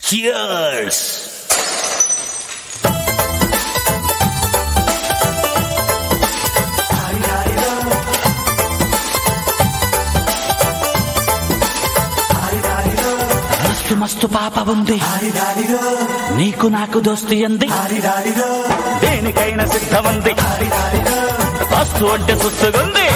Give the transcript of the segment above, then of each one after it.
Cheers! మస్తు మస్తు పాప ఉంది, నీకు నాకు దోస్తి అంది, దేనికైనా సిద్ధమంది, మస్తు అంటే సుస్తుగుంది.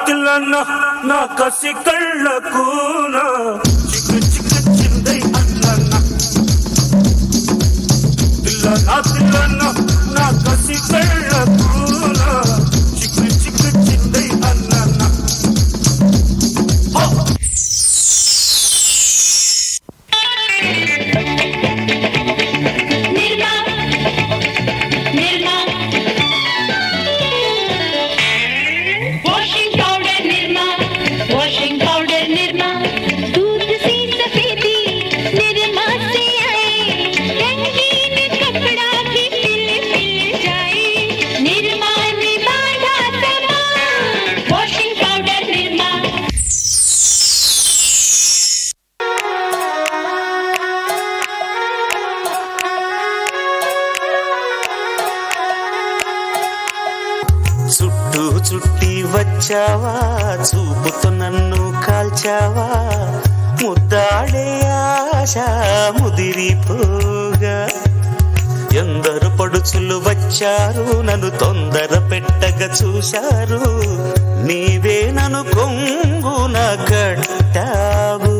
తిల్లనా నా కసి కళ్ళకు చిక్కు చిక్కు చిందై అల్లన్నా తిల్లనా నా కసి కళ్ళకు చిక్కు చిక్కు చిందై అల్లన్నా చుట్టూ చుట్టి వచ్చావా, చూపుతో నన్ను కాల్చావా, ముద్దాడే ఆశ ముదిరిపోగా, ఎందరు పడుచులు వచ్చారు, నన్ను తొందర పెట్టగా చూశారు, నీవే నన్ను కొంగున కట్టావు.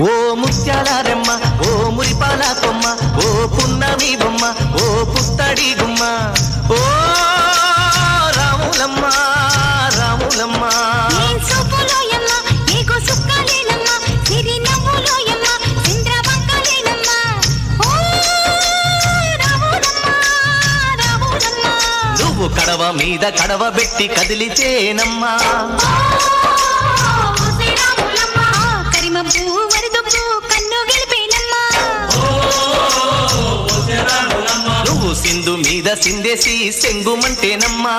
ఓ ముత్యాల రెమ్మ, ఓ మురిపాల కొమ్మ, ఓ పున్నమి బొమ్మ, ఓ పుత్తడి గుమ్మ, ఓ రాములమ్మ రాములమ్మ. నువ్వు కడవ మీద కడవ పెట్టి కదిలితేనమ్మా, నువ్వు సింధు మీద సిందేసి సెంగుమంటేనమ్మా.